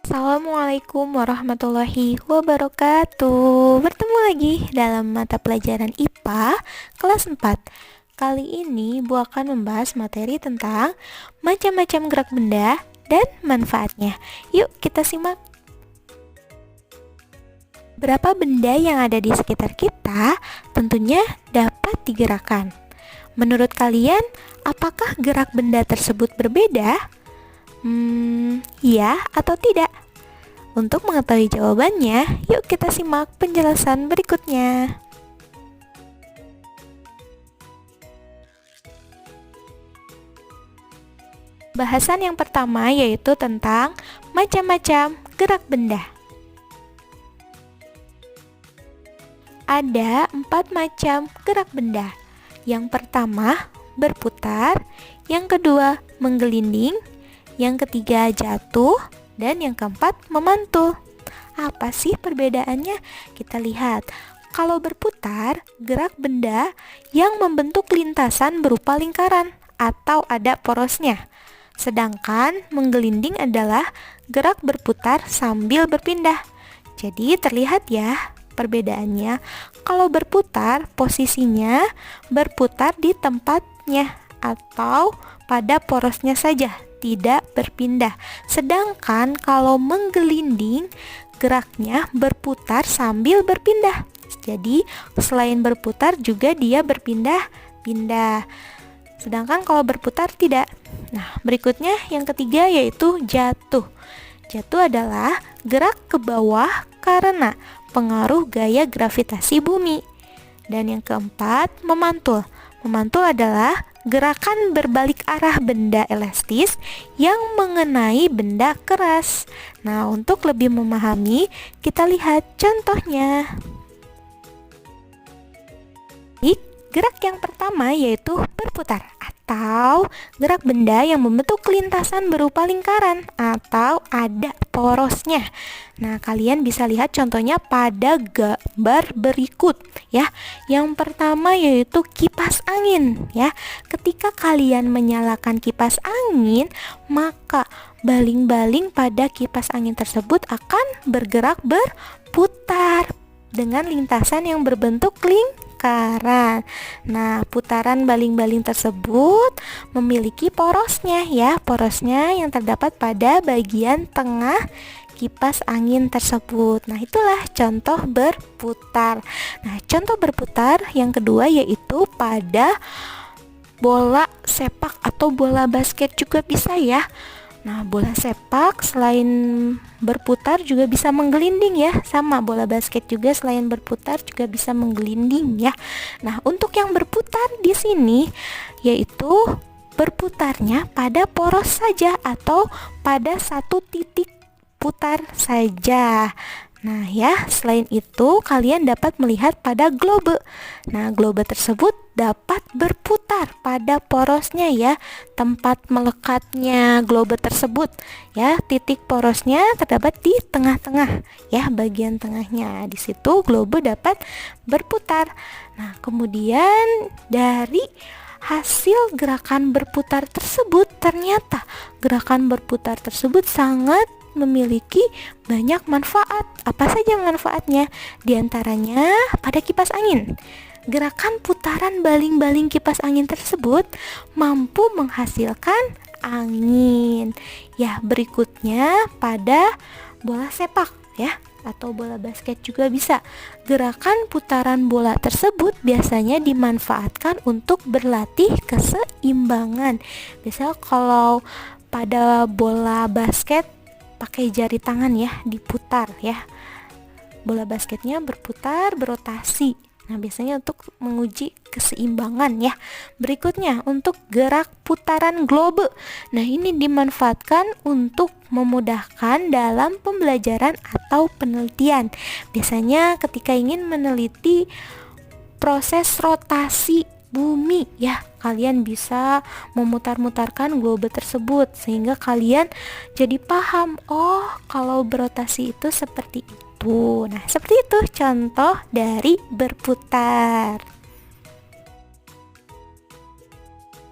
Assalamualaikum warahmatullahi wabarakatuh. Bertemu lagi dalam mata pelajaran IPA kelas 4. Kali ini Bu akan membahas materi tentang macam-macam gerak benda dan manfaatnya. Yuk kita simak. Berapa benda yang ada di sekitar kita tentunya dapat digerakkan. Menurut kalian, apakah gerak benda tersebut berbeda? Ya atau tidak? Untuk mengetahui jawabannya, yuk kita simak penjelasan berikutnya. Bahasan yang pertama yaitu tentang macam-macam gerak benda. Ada 4 macam gerak benda. Yang pertama, berputar. Yang kedua, menggelinding. Yang ketiga, jatuh. Dan yang keempat, memantul. Apa sih perbedaannya? Kita lihat. Kalau berputar, gerak benda yang membentuk lintasan berupa lingkaran atau ada porosnya. Sedangkan menggelinding adalah gerak berputar sambil berpindah. Jadi terlihat ya perbedaannya. Kalau berputar, posisinya berputar di tempatnya atau pada porosnya saja, tidak berpindah. Sedangkan kalau menggelinding, geraknya berputar sambil berpindah. Jadi selain berputar juga dia berpindah-pindah. Sedangkan kalau berputar tidak. Nah, berikutnya yang ketiga yaitu jatuh. Jatuh adalah gerak ke bawah karena pengaruh gaya gravitasi bumi. Dan yang keempat, memantul. Memantul adalah gerakan berbalik arah benda elastis yang mengenai benda keras. Nah, untuk lebih memahami, kita lihat contohnya. Gerak yang pertama yaitu berputar atau gerak benda yang membentuk lintasan berupa lingkaran atau ada porosnya. Nah, kalian bisa lihat contohnya pada gambar berikut ya. Yang pertama yaitu kipas angin ya. Ketika kalian menyalakan kipas angin, maka baling-baling pada kipas angin tersebut akan bergerak berputar dengan lintasan yang berbentuk lingkaran. Nah, putaran baling-baling tersebut memiliki porosnya ya. Porosnya yang terdapat pada bagian tengah kipas angin tersebut. Nah, itulah contoh berputar. Nah, contoh berputar yang kedua yaitu pada bola sepak atau bola basket juga bisa ya. Nah, bola sepak selain berputar juga bisa menggelinding ya. Sama bola basket juga selain berputar juga bisa menggelinding ya. Nah, untuk yang berputar di sini yaitu berputarnya pada poros saja atau pada satu titik putar saja. Nah ya, selain itu kalian dapat melihat pada globe. Nah, globe tersebut dapat berputar pada porosnya ya, tempat melekatnya globe tersebut ya. Titik porosnya terdapat di tengah-tengah ya, bagian tengahnya. Di situ globe dapat berputar. Nah, kemudian dari hasil gerakan berputar tersebut, ternyata gerakan berputar tersebut sangat memiliki banyak manfaat. Apa saja manfaatnya? Di antaranya pada kipas angin. Gerakan putaran baling-baling kipas angin tersebut mampu menghasilkan angin. Ya, berikutnya pada bola sepak ya, atau bola basket juga bisa. Gerakan putaran bola tersebut biasanya dimanfaatkan untuk berlatih keseimbangan. Biasanya kalau pada bola basket pakai jari tangan ya, diputar ya. Bola basketnya berputar, berotasi. Nah, biasanya untuk menguji keseimbangan ya. Berikutnya untuk gerak putaran globe. Nah, ini dimanfaatkan untuk memudahkan dalam pembelajaran atau penelitian. Biasanya ketika ingin meneliti proses rotasi bumi ya, kalian bisa memutar-mutarkan globe tersebut sehingga kalian jadi paham, oh kalau berotasi itu seperti itu. Nah, seperti itu contoh dari berputar.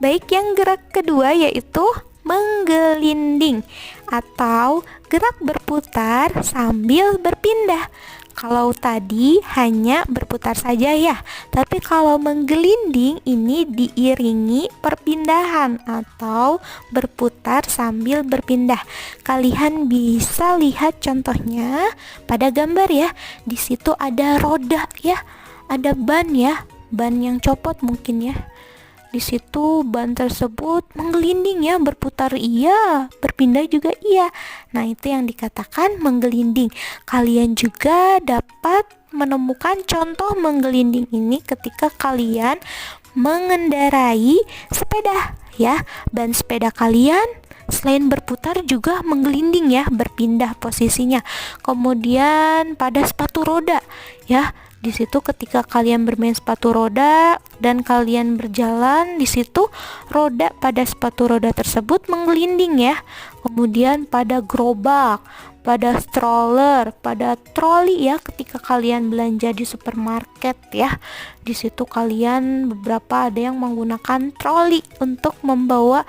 Baik, yang gerak kedua yaitu menggelinding atau gerak berputar sambil berpindah. Kalau tadi hanya berputar saja ya, tapi kalau menggelinding ini diiringi perpindahan atau berputar sambil berpindah. Kalian bisa lihat contohnya pada gambar ya. Di situ ada roda ya, ada ban ya, ban yang copot mungkin ya. Di situ ban tersebut menggelinding ya, berputar iya, berpindah juga iya. Nah, itu yang dikatakan menggelinding. Kalian juga dapat menemukan contoh menggelinding ini ketika kalian mengendarai sepeda ya. Ban sepeda kalian selain berputar juga menggelinding ya, berpindah posisinya. Kemudian pada sepatu roda ya, di situ ketika kalian bermain sepatu roda dan kalian berjalan, di situ roda pada sepatu roda tersebut menggelinding ya. Kemudian pada gerobak, pada stroller, pada troli ya, ketika kalian belanja di supermarket ya. Di situ kalian beberapa ada yang menggunakan troli untuk membawa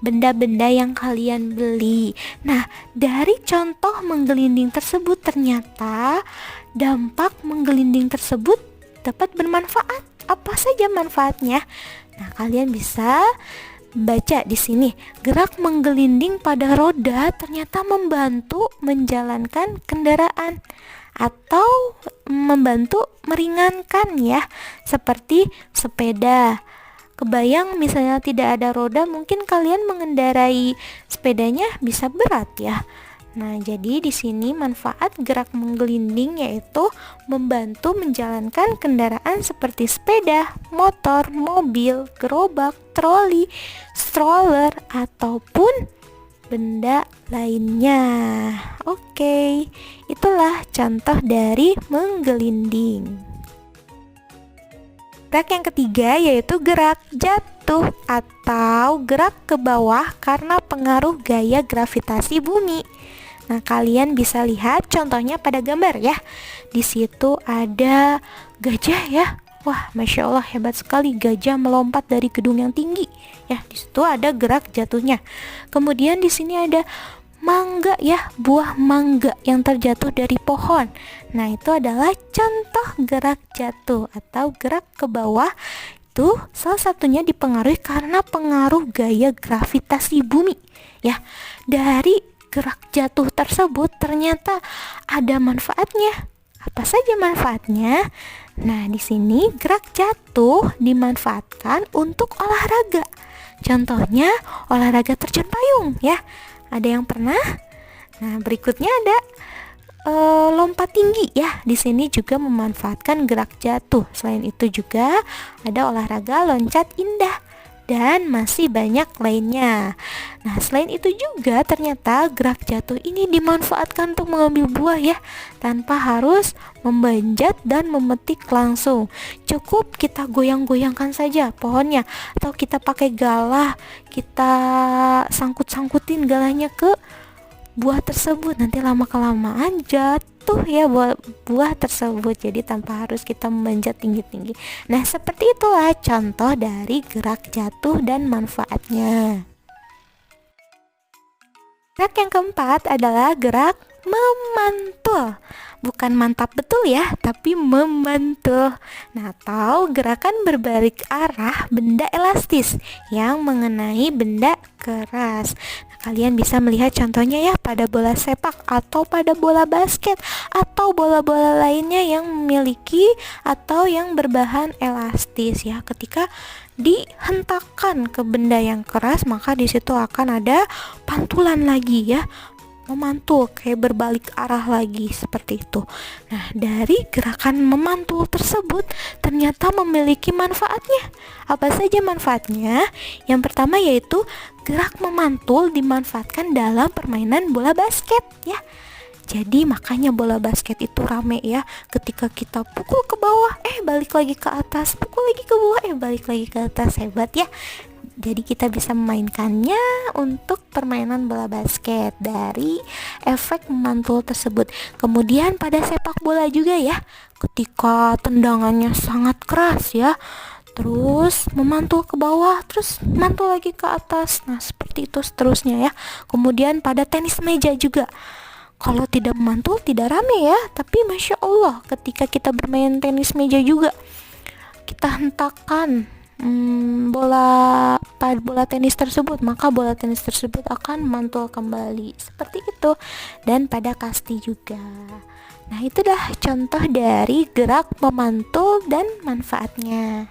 benda-benda yang kalian beli. Nah, dari contoh menggelinding tersebut ternyata dampak menggelinding tersebut dapat bermanfaat. Apa saja manfaatnya? Nah, kalian bisa baca di sini. Gerak menggelinding pada roda ternyata membantu menjalankan kendaraan atau membantu meringankan ya, seperti sepeda. Kebayang misalnya tidak ada roda, mungkin kalian mengendarai sepedanya bisa berat ya. Nah, jadi di sini manfaat gerak menggelinding yaitu membantu menjalankan kendaraan seperti sepeda, motor, mobil, gerobak, troli, stroller ataupun benda lainnya. Oke, itulah contoh dari menggelinding. Gerak yang ketiga yaitu gerak jatuh atau gerak ke bawah karena pengaruh gaya gravitasi bumi. Nah, kalian bisa lihat contohnya pada gambar ya. Di situ ada gajah ya. Wah, masya Allah, hebat sekali, gajah melompat dari gedung yang tinggi. Ya, di situ ada gerak jatuhnya. Kemudian di sini ada mangga ya, buah mangga yang terjatuh dari pohon. Nah, itu adalah contoh gerak jatuh atau gerak ke bawah. Itu salah satunya dipengaruhi karena pengaruh gaya gravitasi bumi ya. Dari gerak jatuh tersebut ternyata ada manfaatnya. Apa saja manfaatnya? Nah, di sini gerak jatuh dimanfaatkan untuk olahraga. Contohnya olahraga terjun payung ya. Ada yang pernah? Nah, berikutnya ada lompat tinggi ya. Di sini juga memanfaatkan gerak jatuh. Selain itu juga ada olahraga loncat indah dan masih banyak lainnya. Nah, selain itu juga ternyata gerak jatuh ini dimanfaatkan untuk mengambil buah ya, tanpa harus memanjat dan memetik langsung. Cukup kita goyang-goyangkan saja pohonnya, atau kita pakai galah, kita sangkut-sangkutin galahnya ke buah tersebut, nanti lama-kelamaan jatuh ya buah tersebut, jadi tanpa harus kita memanjat tinggi-tinggi. Nah, seperti itulah contoh dari gerak jatuh dan manfaatnya. Gerak yang keempat adalah gerak memantul. Bukan mantap betul ya, tapi memantul. Nah, atau gerakan berbalik arah benda elastis yang mengenai benda keras. Nah, kalian bisa melihat contohnya ya pada bola sepak atau pada bola basket atau bola-bola lainnya yang memiliki atau yang berbahan elastis ya. Ketika dihentakkan ke benda yang keras, maka di situ akan ada pantulan lagi ya, memantul kayak berbalik arah lagi seperti itu. Nah, dari gerakan memantul tersebut ternyata memiliki manfaatnya. Apa saja manfaatnya? Yang pertama yaitu gerak memantul dimanfaatkan dalam permainan bola basket ya. Jadi makanya bola basket itu rame ya. Ketika kita pukul ke bawah, balik lagi ke atas, pukul lagi ke bawah, balik lagi ke atas. Hebat ya. Jadi kita bisa memainkannya untuk permainan bola basket dari efek memantul tersebut. Kemudian pada sepak bola juga ya, ketika tendangannya sangat keras ya, terus memantul ke bawah, terus mantul lagi ke atas. Nah, seperti itu seterusnya ya. Kemudian pada tenis meja juga. Kalau tidak memantul tidak rame ya, tapi Masya Allah ketika kita bermain tenis meja juga kita hentakkan bola tenis tersebut, maka bola tenis tersebut akan mantul kembali seperti itu. Dan pada kasti juga. Nah, itulah contoh dari gerak memantul dan manfaatnya.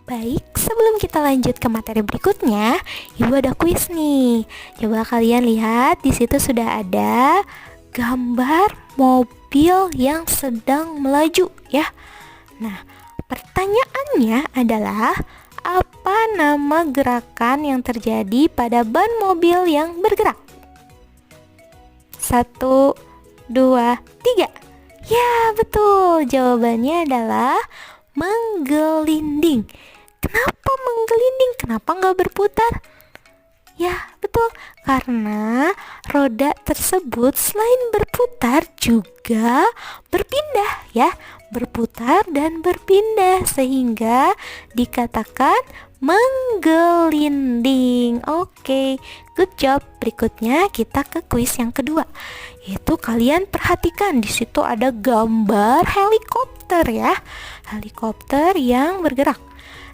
Baik, sebelum kita lanjut ke materi berikutnya, Ibu ada kuis nih. Coba kalian lihat, di situ sudah ada gambar mobil yang sedang melaju ya. Nah, pertanyaannya adalah apa nama gerakan yang terjadi pada ban mobil yang bergerak? 1, 2, 3. Ya, betul. Jawabannya adalah menggelinding. Kenapa menggelinding? Kenapa nggak berputar? Ya, betul. Karena roda tersebut selain berputar juga berpindah ya. Berputar dan berpindah sehingga dikatakan menggelinding. Oke, good job. Berikutnya kita ke kuis yang kedua. Yaitu kalian perhatikan di situ ada gambar helikopter ya. Helikopter yang bergerak.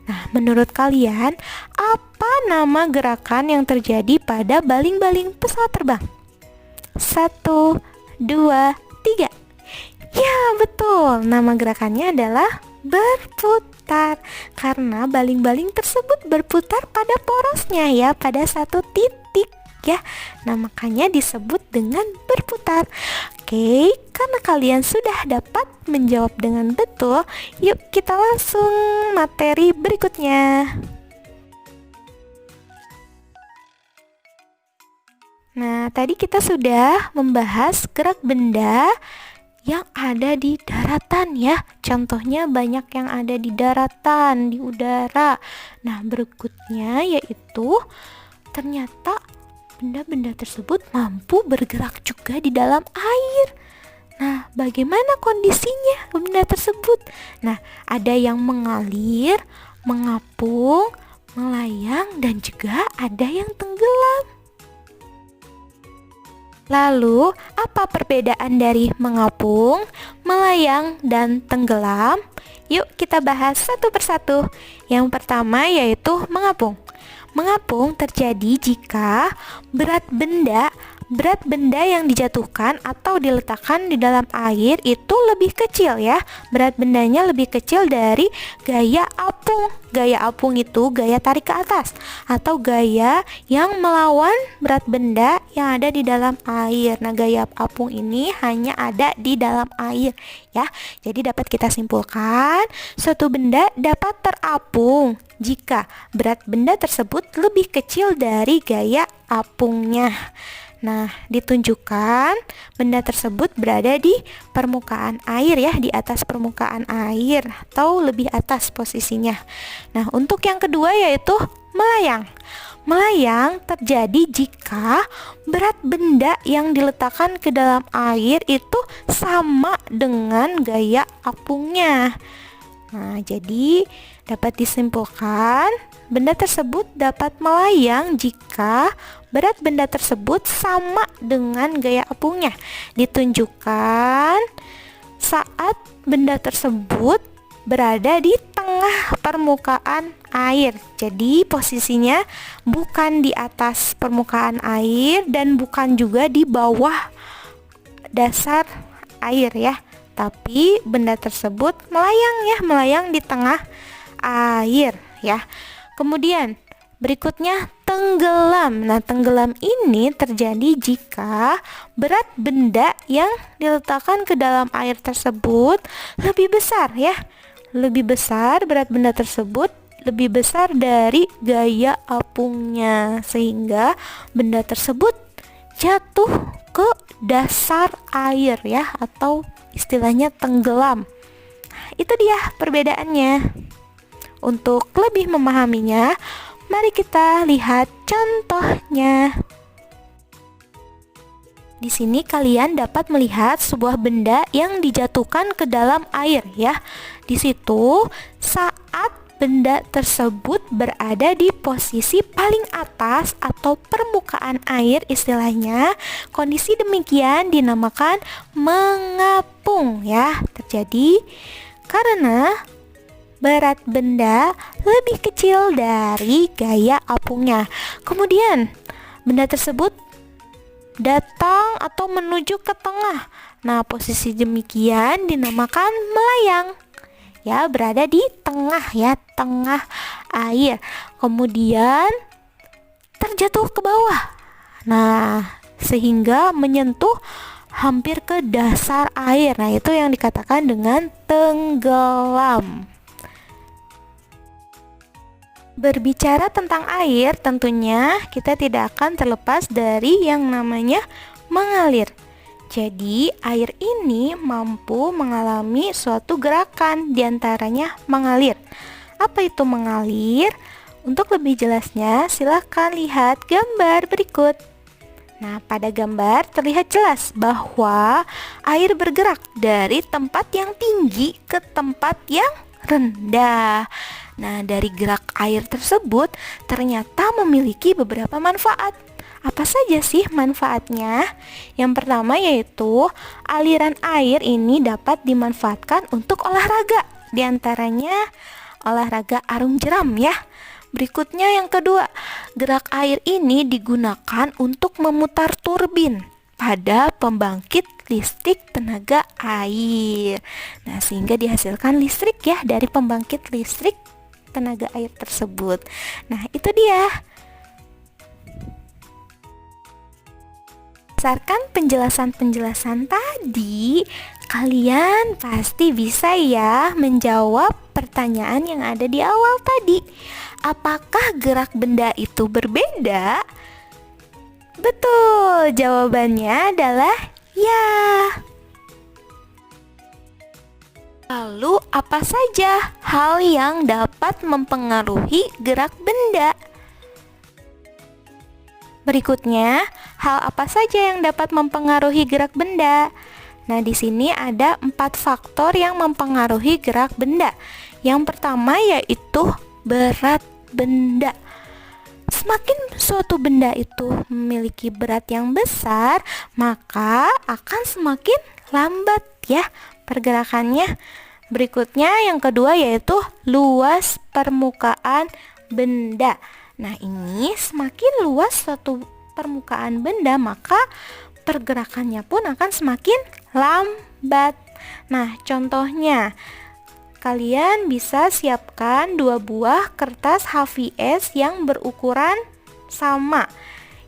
Nah, menurut kalian, apa nama gerakan yang terjadi pada baling-baling pesawat terbang? 1, 2, 3. Ya, betul. Nama gerakannya adalah berputar. Karena baling-baling tersebut berputar pada porosnya ya, pada satu titik ya. Nah, makanya disebut dengan berputar. Oke, karena kalian sudah dapat menjawab dengan betul, yuk kita langsung materi berikutnya. Nah, tadi kita sudah membahas gerak benda yang ada di daratan ya. Contohnya banyak yang ada di daratan, di udara. Nah, berikutnya yaitu ternyata benda-benda tersebut mampu bergerak juga di dalam air. Nah, bagaimana kondisinya benda tersebut? Nah, ada yang mengalir, mengapung, melayang, dan juga ada yang tenggelam. Lalu, apa perbedaan dari mengapung, melayang, dan tenggelam? Yuk kita bahas satu persatu. Yang pertama yaitu mengapung. Mengapung terjadi jika berat benda yang dijatuhkan atau diletakkan di dalam air itu lebih kecil ya. Berat bendanya lebih kecil dari gaya apung. Gaya apung itu gaya tarik ke atas atau gaya yang melawan berat benda yang ada di dalam air. Nah, gaya apung ini hanya ada di dalam air ya. Jadi dapat kita simpulkan suatu benda dapat terapung jika berat benda tersebut lebih kecil dari gaya apungnya. Nah, ditunjukkan benda tersebut berada di permukaan air ya, di atas permukaan air atau lebih atas posisinya. Nah, untuk yang kedua yaitu melayang. Melayang terjadi jika berat benda yang diletakkan ke dalam air itu sama dengan gaya apungnya. Nah, jadi dapat disimpulkan benda tersebut dapat melayang jika berat benda tersebut sama dengan gaya apungnya. Ditunjukkan saat benda tersebut berada di tengah permukaan air. Jadi posisinya bukan di atas permukaan air dan bukan juga di bawah dasar air ya. Tapi benda tersebut melayang ya, melayang di tengah air ya. Kemudian berikutnya tenggelam. Nah, tenggelam ini terjadi jika berat benda yang diletakkan ke dalam air tersebut lebih besar ya. Lebih besar, berat benda tersebut lebih besar dari gaya apungnya sehingga benda tersebut jatuh ke dasar air ya, atau istilahnya tenggelam. Itu dia perbedaannya. Untuk lebih memahaminya, mari kita lihat contohnya. Di sini kalian dapat melihat sebuah benda yang dijatuhkan ke dalam air ya. Di situ saat benda tersebut berada di posisi paling atas atau permukaan air istilahnya, kondisi demikian dinamakan mengapung ya. Terjadi karena berat benda lebih kecil dari gaya apungnya. Kemudian benda tersebut datang atau menuju ke tengah. Nah, posisi demikian dinamakan melayang. Ya, berada di tengah ya, tengah air. Kemudian terjatuh ke bawah. Nah, sehingga menyentuh hampir ke dasar air. Nah, itu yang dikatakan dengan tenggelam. Berbicara tentang air, tentunya kita tidak akan terlepas dari yang namanya mengalir. Jadi, air ini mampu mengalami suatu gerakan, diantaranya mengalir. Apa itu mengalir? Untuk lebih jelasnya, silahkan lihat gambar berikut. Nah, pada gambar terlihat jelas bahwa air bergerak dari tempat yang tinggi ke tempat yang rendah. Nah, dari gerak air tersebut ternyata memiliki beberapa manfaat. Apa saja sih manfaatnya? Yang pertama yaitu aliran air ini dapat dimanfaatkan untuk olahraga. Di antaranya olahraga arung jeram ya. Berikutnya yang kedua, gerak air ini digunakan untuk memutar turbin pada pembangkit listrik tenaga air. Nah, sehingga dihasilkan listrik ya dari pembangkit listrik tenaga air tersebut. Nah, itu dia. Berdasarkan penjelasan-penjelasan tadi, kalian pasti bisa ya menjawab pertanyaan yang ada di awal tadi. Apakah gerak benda itu berbeda? Betul, jawabannya adalah ya. Lalu apa saja hal yang dapat mempengaruhi gerak benda? Berikutnya, hal apa saja yang dapat mempengaruhi gerak benda? Nah, di sini ada 4 faktor yang mempengaruhi gerak benda. Yang pertama yaitu berat benda. Semakin suatu benda itu memiliki berat yang besar, maka akan semakin lambat ya pergerakannya. Berikutnya yang kedua yaitu luas permukaan benda. Nah, ini semakin luas suatu permukaan benda, maka pergerakannya pun akan semakin lambat. Nah, contohnya kalian bisa siapkan 2 buah kertas HVS yang berukuran sama.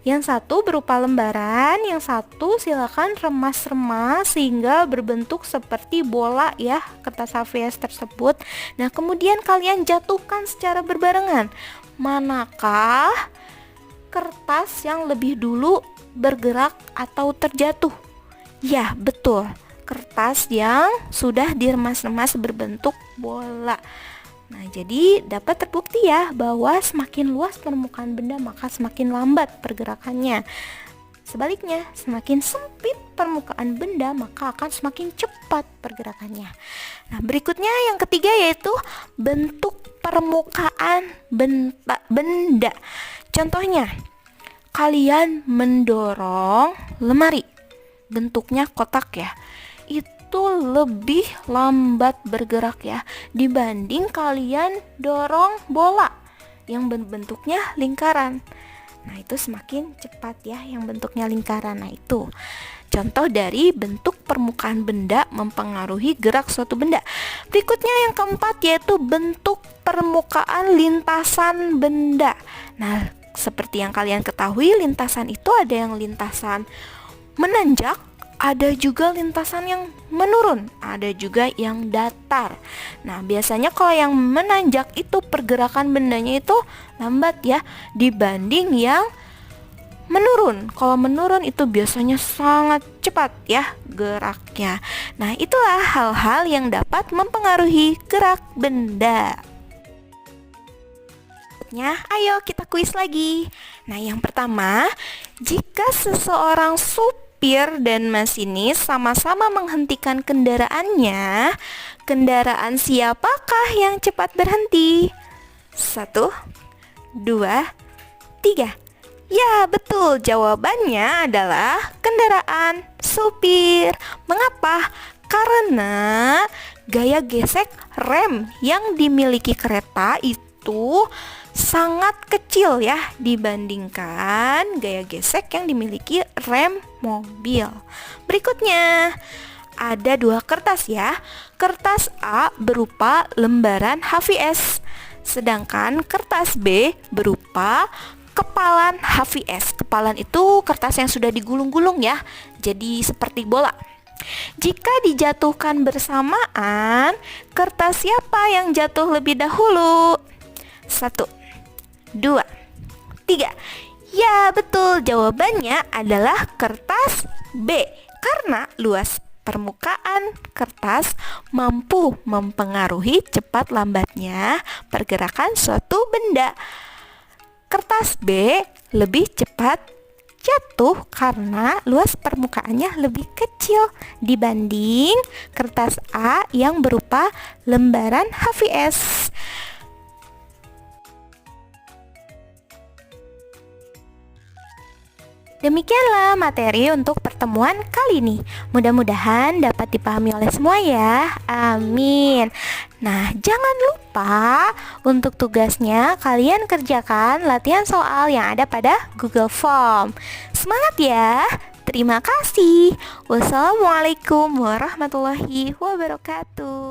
Yang satu berupa lembaran, yang satu silakan remas-remas sehingga berbentuk seperti bola ya kertas HVS tersebut. Nah, kemudian kalian jatuhkan secara berbarengan. Manakah kertas yang lebih dulu bergerak atau terjatuh? Ya, betul. Kertas yang sudah diremas-remas berbentuk bola. Nah, jadi dapat terbukti ya bahwa semakin luas permukaan benda maka semakin lambat pergerakannya. Sebaliknya, semakin sempit permukaan benda maka akan semakin cepat pergerakannya. Nah, berikutnya yang ketiga yaitu bentuk permukaan benda. Contohnya, kalian mendorong lemari, bentuknya kotak ya. Itu lebih lambat bergerak ya dibanding kalian dorong bola yang bentuknya lingkaran. Nah, itu semakin cepat ya yang bentuknya lingkaran. Nah, itu contoh dari bentuk permukaan benda mempengaruhi gerak suatu benda. Berikutnya yang keempat yaitu bentuk permukaan lintasan benda. Nah, seperti yang kalian ketahui, lintasan itu ada yang lintasan menanjak, ada juga lintasan yang menurun, ada juga yang datar. Nah, biasanya kalau yang menanjak itu pergerakan bendanya itu lambat ya dibanding yang menurun. Kalau menurun itu biasanya sangat cepat ya geraknya. Nah, itulah hal-hal yang dapat mempengaruhi gerak benda. Ayo kita kuis lagi. Nah, yang pertama, jika seseorang supir dan masinis sama-sama menghentikan kendaraannya, kendaraan siapakah yang cepat berhenti? 1, 2, 3. Ya, betul. Jawabannya adalah kendaraan supir. Mengapa? Karena gaya gesek rem yang dimiliki kereta itu sangat kecil ya dibandingkan gaya gesek yang dimiliki rem mobil. Berikutnya, ada 2 kertas ya. Kertas A berupa lembaran HVS, sedangkan kertas B berupa kepalan HVS. Kepalan itu kertas yang sudah digulung-gulung ya, jadi seperti bola. Jika dijatuhkan bersamaan, kertas siapa yang jatuh lebih dahulu? 1, 2, 3. Ya, betul. Jawabannya adalah kertas B. Karena luas permukaan kertas mampu mempengaruhi cepat lambatnya pergerakan suatu benda. Kertas B lebih cepat jatuh karena luas permukaannya lebih kecil dibanding kertas A yang berupa lembaran HVS. Demikianlah materi untuk pertemuan kali ini. Mudah-mudahan dapat dipahami oleh semua ya. Amin. Nah, jangan lupa untuk tugasnya kalian kerjakan latihan soal yang ada pada Google Form. Semangat ya. Terima kasih. Wassalamualaikum warahmatullahi wabarakatuh.